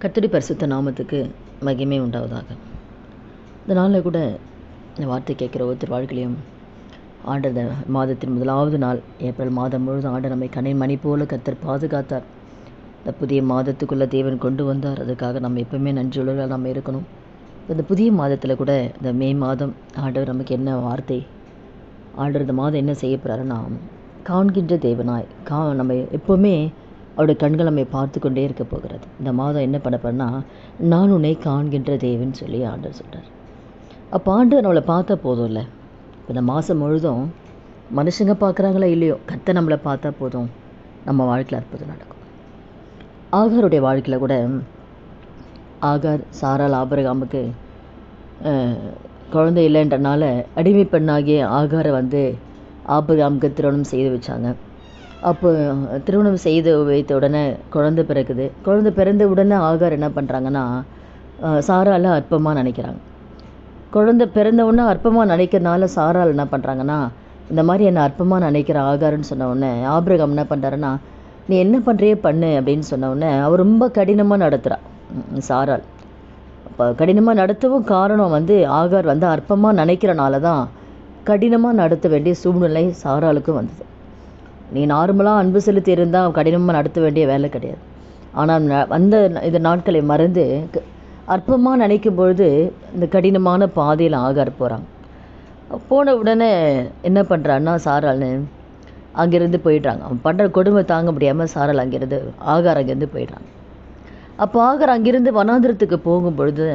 கர்த்தருடைய பரிசுத்த நாமத்துக்கு மகிமை உண்டாவதாக. இந்த நாளில் கூட இந்த வார்த்தை கேட்குற ஒருத்தர் வாழ்க்கையிலையும் ஆண்டு மாதத்தின் முதலாவது நாள் ஏப்ரல் மாதம் முழுவதும் ஆண்டு நம்மை கண்ணின் மணி போல கர்த்தர் பாதுகாத்தார். இந்த புதிய மாதத்துக்குள்ளே தேவன் கொண்டு வந்தார். அதுக்காக நம்ம எப்பவுமே நன்றியுள்ளவர்களாக நம்ம இருக்கணும். இந்த புதிய மாதத்தில் கூட இந்த மே மாதம் ஆண்டவர் நமக்கு என்ன வார்த்தை, ஆண்டவர் இந்த மாதம் என்ன செய்ய போகிறாருன்னா, காண்கின்ற தேவனாய் நம்ம எப்போவுமே அவருடைய கண்கள் நம்மை பார்த்து கொண்டே இருக்க போகிறது. இந்த மாதம் என்ன பண்ண போறேன்னா, நான் உன்னை காண்கின்ற தேவன் சொல்லி ஆண்டவர் சொல்கிறார். அப்போ ஆண்டவர் நம்மளை பார்த்தா போதும் இல்லை. இப்போ இந்த மாதம் முழுதும் மனுஷங்க பார்க்குறாங்களா இல்லையோ, கர்த்தர் நம்மளை பார்த்தா போதும், நம்ம வாழ்க்கையில் அற்புதம் நடக்கும். ஆகாருடைய வாழ்க்கையில் கூட ஆகார் சாராள் ஆபிரகாமுக்கு குழந்தை இல்லைன்றனால அடிமை பெண்ணாகிய ஆகாரை ஆபிரகாமுக்கு திருமணம் செய்து வச்சாங்க. அப்போ திருமணம் செய்து வைத்த உடனே குழந்தை பிறக்குது. குழந்தை பிறந்த உடனே ஆகார் என்ன பண்ணுறாங்கன்னா, சாராளை அற்பமாக நினைக்கிறாங்க. குழந்தை பிறந்த உடனே அற்பமாக நினைக்கிறதுனால சாராள் என்ன பண்ணுறாங்கன்னா, இந்த மாதிரி என்னை அற்பமாக நினைக்கிற ஆகாருன்னு சொன்ன உடனே ஆபிரகாம் என்ன பண்ணுறாருன்னா, நீ என்ன பண்ணுறியே பண்ணு அப்படின்னு சொன்ன உடனே அவர் ரொம்ப கடினமாக நடத்துகிறா சாராள். அப்போ கடினமாக நடத்தவும் காரணம் ஆகார் அற்பமாக நினைக்கிறனால தான் கடினமாக நடத்த வேண்டிய சூழ்நிலை சாராளுக்கும் வந்தது. நீ நார்மலாக அன்பு செலுத்தி இருந்தால் கடினமாக நடத்த வேண்டிய வேலை கிடையாது. ஆனால் இந்த நாட்களை மறந்து அற்பமாக நினைக்கும் பொழுது இந்த கடினமான பாதையில் ஆகார் போகிறாங்க. போன உடனே என்ன பண்ணுறான்னா, சாராள்னு அங்கேருந்து போயிடுறாங்க. அவன் பண்ணுற கொடுமை தாங்க முடியாமல் சாராள் ஆகார் அங்கேருந்து போயிடுறாங்க. அப்போ ஆகார் அங்கேருந்து வனாந்திரத்துக்கு போகும் பொழுது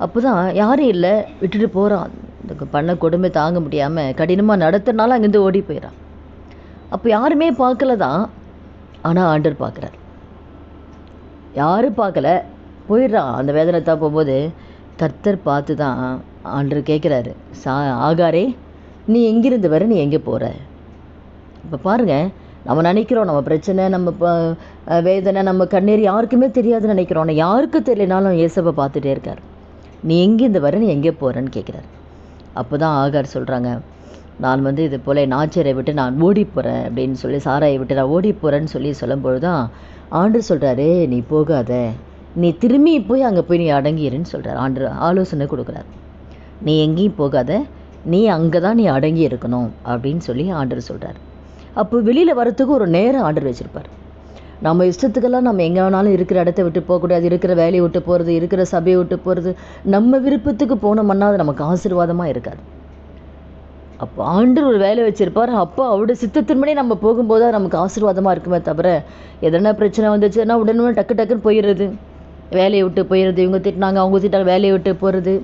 அப்போ தான் யாரும் இல்லை, விட்டுட்டு போகிறான். இந்த பண்ண கொடுமை தாங்க முடியாமல் கடினமாக நடத்துறதுனால அங்கேருந்து ஓடி போயிடறான். அப்போ யாருமே பார்க்கல தான், ஆனால் ஆண்டவர் பார்க்குறார். யாரும் பார்க்கல, போயிடுறான். அந்த வேதனை தான் போகும்போது கர்த்தர் பார்த்து தான் ஆண்டவர் கேட்குறாரு, ஆகாரே நீ எங்கிருந்து வர, நீ எங்கே போகிற? இப்போ பாருங்கள், நம்ம நினைக்கிறோம் நம்ம பிரச்சனை, நம்ம வேதனை, நம்ம கண்ணீர் யாருக்குமே தெரியாதுன்னு நினைக்கிறோம். ஆனால் யாருக்கு தெரியலனாலும் இயேசுவை பார்த்துட்டே இருக்கார். நீ எங்கேருந்து வர, நீ எங்கே போகிறேன்னு கேட்குறாரு. அப்போ தான் ஆகார் சொல்கிறாங்க, நான் இது போல் நாச்சரை விட்டு நான் ஓடி போகிறேன் அப்படின்னு சொல்லி, சாராயை விட்டு நான் ஓடி போகிறேன்னு சொல்லும்பொழுது தான் ஆண்டவர் சொல்கிறாரு, நீ போகாத, நீ திரும்பி போய் அங்கே போய் நீ அடங்கிடுன்னு சொல்கிறார். ஆண்டவர் ஆலோசனை கொடுக்குறாரு. நீ எங்கேயும் போகாத, நீ அங்கே தான் நீ அடங்கி இருக்கணும் அப்படின்னு சொல்லி ஆண்டவர் சொல்கிறார். அப்போ வெளியில் வரத்துக்கு ஒரு நேரம் ஆண்டவர் வச்சுருப்பார். நம்ம இஷ்டத்துக்கெல்லாம் நம்ம எங்கே வேணாலும் இருக்கிற இடத்த விட்டு போகக்கூடாது, இருக்கிற வேலையை விட்டு போகிறது, இருக்கிற சபையை விட்டு போகிறது, நம்ம விருப்பத்துக்கு போனோம்னா அது நமக்கு ஆசீர்வாதமாக இருக்காது. அப்போ ஆண்டவர் ஒரு வேலை வச்சுருப்பார். அப்போ அவருடைய சித்தத்தின்படி நம்ம போகும்போது அது நமக்கு ஆசீர்வாதமாக இருக்குமே தவிர, எதனா பிரச்சனை வந்துச்சுன்னா உடனே டக்குன்னு போயிடுறது, வேலையை விட்டு போயிடுறது, இவங்க திட்டினாங்க அவங்க திட்டாங்க, வேலையை விட்டு போகிறது,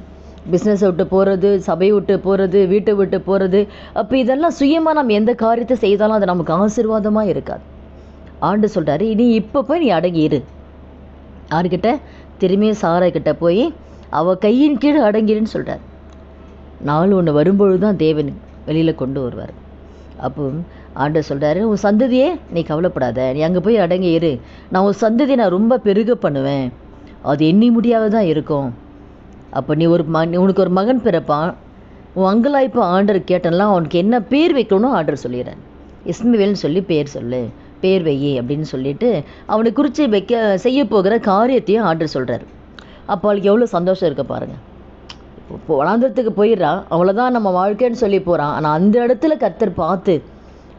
பிஸ்னஸை விட்டு போகிறது, சபையை விட்டு போகிறது, வீட்டை விட்டு போகிறது. அப்போ இதெல்லாம் சுயமாக நம்ம எந்த காரியத்தை செய்தாலும் அது நமக்கு ஆசீர்வாதமாக இருக்காது. ஆண்டு சொல்கிறாரு, நீ இப்போ போய் நீ அடங்கிடு. யாருக்கிட்ட? திரும்பியும் சாராய்கிட்ட போய் அவள் கையின் கீழே அடங்கிடுன்னு சொல்கிறார். நாள் ஒன்று வரும்பொழுது தான் தேவன் வெளியில் கொண்டு வருவார். அப்போ ஆண்டவர் சொல்கிறாரு, உன் சந்ததியே நீ கவலைப்படாத, நீ அங்கே போய் அடங்கி இரு, நான் உன் சந்ததியை நான் ரொம்ப பெருக பண்ணுவேன், அது எண்ணி முடியாத தான் இருக்கும். அப்போ நீ உனக்கு ஒரு மகன் பிறப்பான், உன் அங்கலாய்ப்பு ஆண்டவர் கேட்டெல்லாம் அவனுக்கு என்ன பேர் வைக்கணும் ஆண்டவர் சொல்லிடுறேன். இஸ்மவேல்னு சொல்லி பேர் வையே அப்படின்னு சொல்லிட்டு அவனை குறித்து செய்ய போகிற காரியத்தையும் ஆண்டவர் சொல்கிறார். அப்போ அவளுக்கு எவ்வளோ சந்தோஷம் இருக்க பாருங்கள். இப்போ வனாந்திரத்துக்கு போயிடுறான், அவ்வளோதான் நம்ம வாழ்க்கைன்னு சொல்லி போகிறான். ஆனால் அந்த இடத்துல கர்த்தர் பார்த்து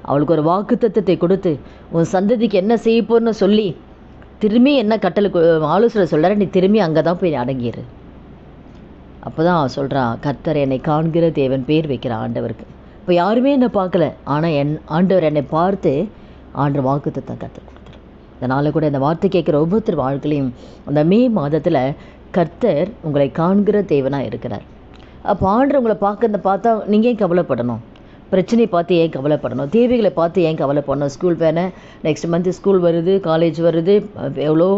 அவளுக்கு ஒரு வாக்குத்தத்தத்தை கொடுத்து உன் சந்ததிக்கு என்ன செய்ய போறன்னு சொல்லி திரும்பி என்ன கட்டளை ஆலோசனை சொல்கிறார், நீ திரும்பி அங்கே தான் போய் அடங்கிடு. அப்போ தான் அவன் சொல்கிறான், கர்த்தர் என்னை காண்கிற தேவன் பேர் வைக்கிற ஆண்டவருக்கு. இப்போ யாருமே என்னை பார்க்கல, ஆனால் ஆண்டவர் என்னை பார்த்து ஆண்டவர் வாக்குத்தத்தம் கர்த்தர் கொடுத்தார். இதனால் கூட இந்த வார்த்தை கேட்குற ஒவ்வொருத்தர் வாழ்க்கையிலையும் அந்த மே மாதத்தில் கர்த்தர் உங்களை காண்கிற தேவனாக இருக்கிறார். அப்போ ஆண்டவர் உங்களை பார்த்தா நீங்கள் ஏன் கவலைப்படணும்? பிரச்சனையை பார்த்து ஏன் கவலைப்படணும்? தேவைகளை பார்த்து ஏன் கவலைப்படணும்? ஸ்கூல் வேணே, நெக்ஸ்ட் மந்த் ஸ்கூல் வருது, காலேஜ் வருது, எவ்வளோ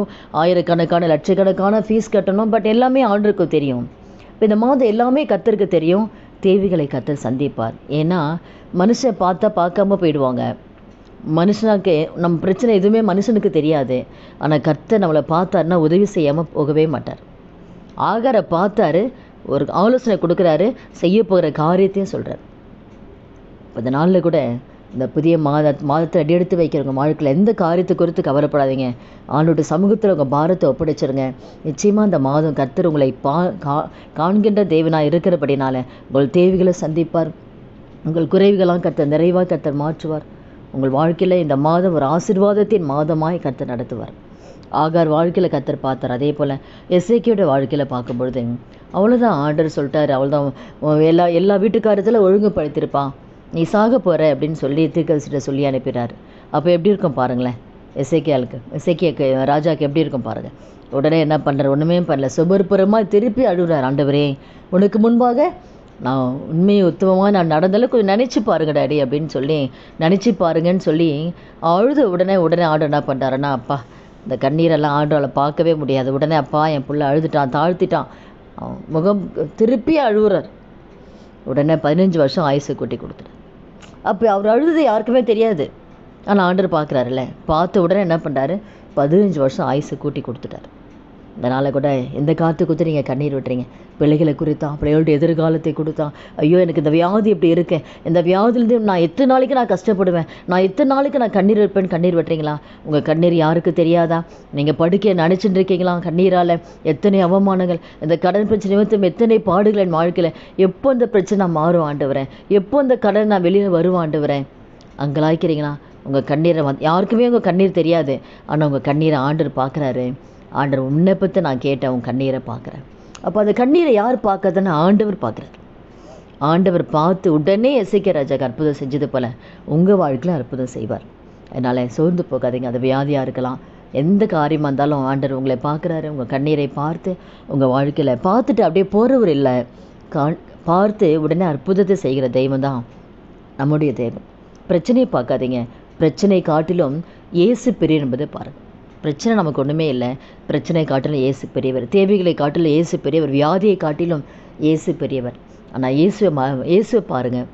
ஆயிரக்கணக்கான லட்சக்கணக்கான ஃபீஸ் கட்டணும். பட் எல்லாமே ஆண்டவருக்கு தெரியும். இப்போ இந்த மாதம் எல்லாமே கர்த்தருக்கு தெரியும். தேவைகளை கர்த்தர் சந்திப்பார். ஏன்னா மனுஷன் பார்க்காம போயிடுவாங்க. மனுஷனுக்கு நம்ம பிரச்சனை எதுவுமே மனுஷனுக்கு தெரியாது. ஆனால் கர்த்தர் நம்மளை பார்த்தாருன்னா உதவி செய்யாமல் போகவே மாட்டார். ஆகாரை பார்த்தாரு, ஒரு ஆலோசனை கொடுக்குறாரு, செய்ய போகிற காரியத்தையும் சொல்கிறார். இப்போ இந்த நாளில் கூட இந்த புதிய மாதத்தை அடியெடுத்து வைக்கிறவங்க வாழ்க்கையில் எந்த காரியத்தை குறித்து கவலைப்படாதீங்க. ஆண்டோட சமூகத்தில் உங்கள் பாரத்தை ஒப்படைச்சிருங்க. நிச்சயமாக இந்த மாதம் கர்த்தர் உங்களை காண்கின்ற தேவனாக இருக்கிறபடினால உங்கள் தேவைகளை சந்திப்பார். உங்கள் குறைவுகளாம் கர்த்தர் நிறைவாக கர்த்தர் மாற்றுவார். உங்கள் வாழ்க்கையில் இந்த மாதம் ஒரு ஆசீர்வாதத்தின் மாதமாய் கர்த்தர் நடத்துவார். ஆகார் வாழ்க்கையில் கர்த்தர் பார்த்தார். அதே போல் எசேக்கியோட வாழ்க்கையில் பார்க்கும்பொழுது அவ்வளோதான், ஆண்டவர் சொல்லிட்டாரு, அவ்வளோதான், எல்லா வீட்டுக்காரத்தில் ஒழுங்குபடுத்தியிருப்பான், நீ சாக போகிற அப்படின்னு சொல்லி தீர்க்கதரிசிட்ட சொல்லி அனுப்பிடுறாரு. அப்போ எப்படி இருக்கும் பாருங்களேன், எசேக்கியாக்கு ராஜாவுக்கு எப்படி இருக்கும் பாருங்கள். உடனே என்ன பண்ணுறார், ஒன்றுமே பண்ணல, சுபர்புறமாக திருப்பி அழுகிறார். ஆண்டவரே, உனக்கு முன்பாக நான் உண்மையை உத்தமமாக நான் நடந்தாலும் கொஞ்சம் நினச்சி பாருங்க டாடி அப்படின்னு சொல்லி நினச்சி பாருங்கன்னு சொல்லி அழுது உடனே ஆண்டவர் என்ன பண்ணுறாருன்னா, அப்பா இந்த கண்ணீரெல்லாம் ஆண்டவரை பார்க்கவே முடியாது. உடனே அப்பா என் பிள்ளை அழுதுட்டான், தாழ்த்திட்டான், முகம் திருப்பி அழுகுறார். உடனே 15 வருஷம் ஆயுசு கூட்டி கொடுத்துட்டார். அப்போ அவர் அழுது யாருக்குமே தெரியாது. ஆனால் ஆண்டவர் பார்க்குறாருல்ல, பார்த்த உடனே என்ன பண்ணுறாரு, 15 வருஷம் ஆயுசு கூட்டி கொடுத்துட்டார். இதனால் கூட எந்த காற்று கொடுத்து நீங்கள் கண்ணீர் விட்டுறீங்க, பிள்ளைகளை குறித்தான், பிள்ளைகளுடைய எதிர்காலத்தை கொடுத்தான், ஐயோ எனக்கு இந்த வியாதி இப்படி இருக்கேன், இந்த வியாதிலேருந்து நான் எத்தனை நாளைக்கு நான் கஷ்டப்படுவேன், நான் எத்தனை நாளைக்கு நான் கண்ணீர் வைப்பேன், கண்ணீர் வெட்டுறீங்களா? உங்கள் கண்ணீர் யாருக்கு தெரியாதா? நீங்கள் படுக்கையை நினச்சிட்டு இருக்கீங்களா? கண்ணீரால் எத்தனை அவமானங்கள், இந்த கடன் பிரச்சனை நிமித்தம் எத்தனை பாடுகள் என் வாழ்க்கையில், எப்போ இந்த பிரச்சனை மாறும் ஆண்டவரேன், எப்போ இந்த கடன் நான் வெளியில் வருவேன் ஆண்டவரேன், அங்கலாய்க்கிறீங்களா? உங்கள் கண்ணீரை யாருக்குமே உங்கள் கண்ணீர் தெரியாது, ஆனால் உங்கள் கண்ணீரை ஆண்டவர் பார்க்குறாரு. ஆண்டவர் விண்ணப்பத்தை நான் கேட்டேன், உன் கண்ணீரை பார்க்குறேன். அப்போ அந்த கண்ணீரை யார் பார்க்கறதுன்னு ஆண்டவர் பார்க்குறாரு. ஆண்டவர் பார்த்து உடனே எசேக்கியா ராஜாக்கு அற்புதம் செஞ்சது போல் உங்கள் வாழ்க்கையில் அற்புதம் செய்வார். அதனால் சோர்ந்து போகாதீங்க. அது வியாதியாக இருக்கலாம், எந்த காரியமாக இருந்தாலும் ஆண்டவர் உங்களை பார்க்குறாரு. உங்கள் கண்ணீரை பார்த்து உங்கள் வாழ்க்கையில் பார்த்துட்டு அப்படியே போகிறவர் இல்லை, பார்த்து உடனே அற்புதத்தை செய்கிற தெய்வம் தான் நம்முடைய தெய்வம். பிரச்சனையை பார்க்காதீங்க, பிரச்சனை காட்டிலும் இயேசு பெரியவர் என்பதை பாருங்கள். பிரச்சனை நமக்கு ஒன்றுமே இல்லை, பிரச்சனை காட்டிலும் இயேசு பெரியவர், தேவைகளை காட்டிலும் இயேசு பெரியவர், வியாதியை காட்டிலும் இயேசு பெரியவர். ஆனால் இயேசுவை பாருங்கள்.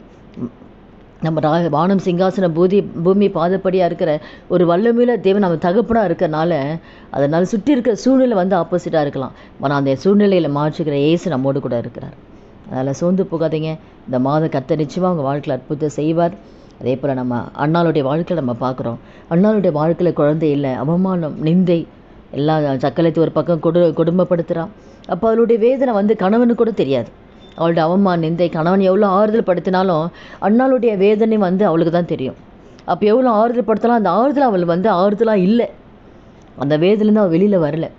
நம்ம வானம் சிங்காசனம் பூமி பாதப்படியாக இருக்கிற ஒரு வல்லமையுள்ள தேவன் நம்ம தகப்பனாக இருக்கிறனால அதனால் சுற்றி இருக்கிற சூழ்நிலை ஆப்போசிட்டாக இருக்கலாம், ஆனால் அந்த சூழ்நிலையில் மாற்றுகிற இயேசு நம்மோடு கூட இருக்கிறார். அதனால் சோர்ந்து போகாதீங்க. இந்த மாதம் கர்த்தர் நிச்சயமாக உங்கள் வாழ்க்கையில் அற்புதம் செய்வார். அதே போல் நம்ம அண்ணாளுடைய வாழ்க்கையில் நம்ம பார்க்குறோம். அண்ணாளுடைய வாழ்க்கையில் குழந்தை இல்லை, அவமானம், நிந்தை, எல்லா சக்கலத்தை ஒரு பக்கம் குடும்பப்படுத்துகிறான். அப்போ அவளுடைய வேதனை கணவனுக்கு கூட தெரியாது. அவளுடைய அவமானம், நிந்தை, கணவன் எவ்வளோ ஆறுதல் படுத்தினாலும் அண்ணாளுடைய வேதனை அவளுக்கு தான் தெரியும். அப்போ எவ்வளோ ஆறுதல் படுத்தினாலும் அந்த ஆறுதல் அவள் ஆறுதலாக இல்லை, அந்த வேதனைலேருந்து அவள் வெளியில் வரல.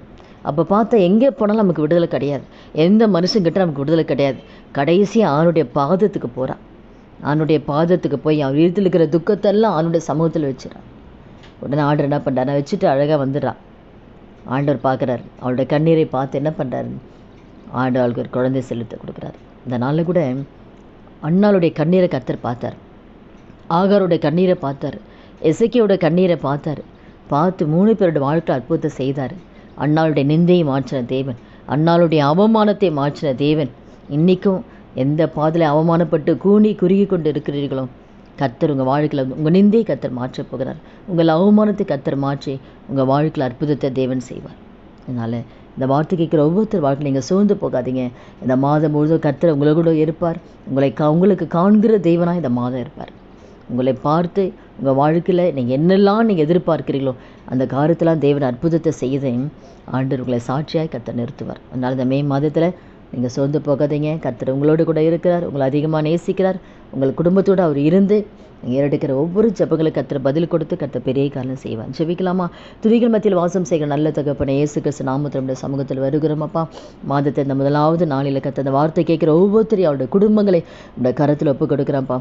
அப்போ பார்த்தா எங்கே போனாலும் நமக்கு விடுதலை கிடையாது, எந்த மனுஷங்கிட்ட நமக்கு விடுதலை கிடையாது. கடைசியாக அவனுடைய பாதத்துக்கு போகிறான். அவனுடைய பாதத்துக்கு போய் அவன் வீட்டில் இருக்கிற துக்கத்தெல்லாம் அவனுடைய சமூகத்தில் வச்சிடறான். உடனே ஆண்டவர் என்ன பண்ணுறாரு, வச்சுட்டு அழகாக வந்துடுறான். ஆண்டவர் பார்க்குறாரு, அவளுடைய கண்ணீரை பார்த்து என்ன பண்ணுறாரு, ஆண்டவர் அவளுக்கு ஒரு குழந்தை செலுத்த கொடுக்குறாரு. இந்த நாளில் கூட அண்ணாளுடைய கண்ணீரை கர்த்தர் பார்த்தார், ஆகாருடைய கண்ணீரை பார்த்தார், எசேக்கியாவோட கண்ணீரை பார்த்தார். பார்த்து 3 பேரோட வாழ்க்கை அற்புதத்தை செய்தார். அண்ணாளுடைய நிந்தையை மாற்றின தேவன், அண்ணாளுடைய அவமானத்தை மாற்றின தேவன். இன்றைக்கும் எந்த பாதையில் அவமானப்பட்டு குறுகி கொண்டு இருக்கிறீர்களோ, கர்த்தர் உங்கள் வாழ்க்கையில் உங்கள் நிந்தையை கர்த்தர் மாற்றப் போகிறார். உங்கள் அவமானத்தை கர்த்தர் மாற்றி உங்கள் வாழ்க்கையில் அற்புதத்தை தேவன் செய்வார். அதனால் இந்த வார்த்தை கேட்குற ஒவ்வொருத்தர் வாழ்க்கையில் நீங்கள் சோர்ந்து போகாதீங்க. இந்த மாதம் முழுவதும் கர்த்தர் உங்களோட இருப்பார். உங்களுக்கு காண்கிற தெய்வனாக இந்த மாதம் இருப்பார். உங்களை பார்த்து உங்கள் வாழ்க்கையில் நீங்கள் என்னெல்லாம் நீங்கள் எதிர்பார்க்கிறீங்களோ அந்த காரியத்தெல்லாம் தேவன் அற்புதத்தை செய்து ஆண்டவர் உங்களை சாட்சியாக கர்த்தர் நிறுத்துவார். அதனால் இந்த மே மாதத்தில் நீங்கள் சோர்ந்து போகாதீங்க. கர்த்தர் உங்களோடு கூட இருக்கிறார், உங்களை அதிகமாக நேசிக்கிறார். உங்கள் குடும்பத்தோடு அவர் இருந்து நீங்கள் ஏறெடுக்கிற ஒவ்வொரு ஜெபங்களுக்கு கர்த்தர் பதில் கொடுத்து கர்த்தர் பெரிய காரணம் செய்வார். ஜெபிக்கலாமா? துதிகள் மத்தியில் வாசம் செய்கிற நல்ல தகப்பனே இயேசு கிறிஸ்து நாமத்தில் சமூகத்தில் வருகிறோமப்பா. மாதத்தை இந்த முதலாவது நாளில் கர்த்தர் அந்த வார்த்தை கேட்குற ஒவ்வொருத்தரையும் அவருடைய குடும்பங்களை உடைய கரத்தில் ஒப்பு கொடுக்குறான்ப்பா.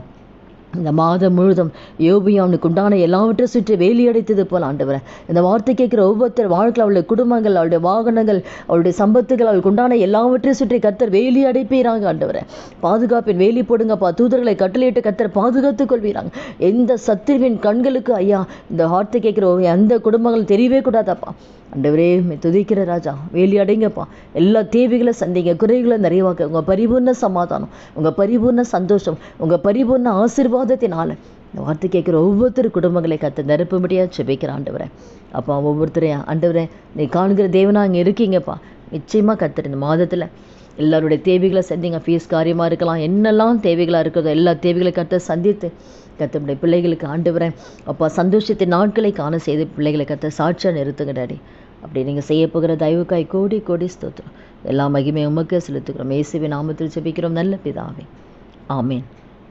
இந்த மாதம் முழுதும் யோபு அவனுக்கு உண்டான எல்லாவற்றையும் சுற்றி வேலி அடைத்தது போல் ஆண்டவரை இந்த வார்த்தை கேட்குற ஒவ்வொருத்தர் வாழ்க்கையில் அவளுடைய குடும்பங்கள், அவளுடைய வாகனங்கள், அவளுடைய சம்பத்துகள், அவளுக்கு உண்டான எல்லாவற்றையும் சுற்றி கர்த்தர் வேலி அடைப்பீராங்க ஆண்டவரை. பாதுகாப்பின் வேலி போடுங்கப்பா. தூதர்களை கட்டளையிட்டு கர்த்தர் பாதுகாத்துக் கொள்வீராங்க. எந்த சத்துருவின் கண்களுக்கு ஐயா இந்த வார்த்தை கேட்குற எந்த குடும்பங்கள் தெரியவே கூடாதாப்பா. ஆண்டவரே துதிக்கிற ராஜா, வேலி அடைங்கப்பா. எல்லா தேவைகளை சந்திங்க, குறைகளை நிறைவாக்க. உங்கள் பரிபூர்ண சமாதானம், உங்கள் பரிபூர்ண சந்தோஷம், உங்கள் பரிபூர்ண ஆசீர்வாதத்தினால இந்த வார்த்தை கேட்குற ஒவ்வொருத்தர் குடும்பங்களை கற்று நிரப்பும்படியாக ஜெபிக்கிற ஆண்டவரே. அப்பா ஒவ்வொருத்தரையும் ஆண்டவரே நீ காண்கிற தேவனா அங்கே இருக்கீங்கப்பா. நிச்சயமாக கர்த்தர் இந்த மாதத்தில் எல்லாருடைய தேவைகளை சந்திங்க. ஃபீஸ் காரியமாக இருக்கலாம், என்னெல்லாம் தேவைகளாக இருக்கிறதோ எல்லா தேவைகளை கர்த்தர் சந்தித்து கர்த்தருடைய பிள்ளைகளுக்கு ஆண்டவரே அப்பா சந்தோஷத்தின் நாட்களை காண செய்து பிள்ளைகளை கர்த்தர் சாட்சியாக நிறுத்துங்க டாடி. அப்படி நீங்கள் செய்ய போகிற தயவுக்காய் கோடி கோடி ஸ்தோத்திரம். எல்லா மகிமை உமக்கு செலுத்துகிறோம். இயேசுவின் நாமத்தில் ஜெபிக்கிறோம் நல்ல பிதாவே, ஆமேன்.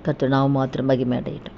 கர்த்தர் நாமம் மாத்திரம் மகிமை அடையட்டும்.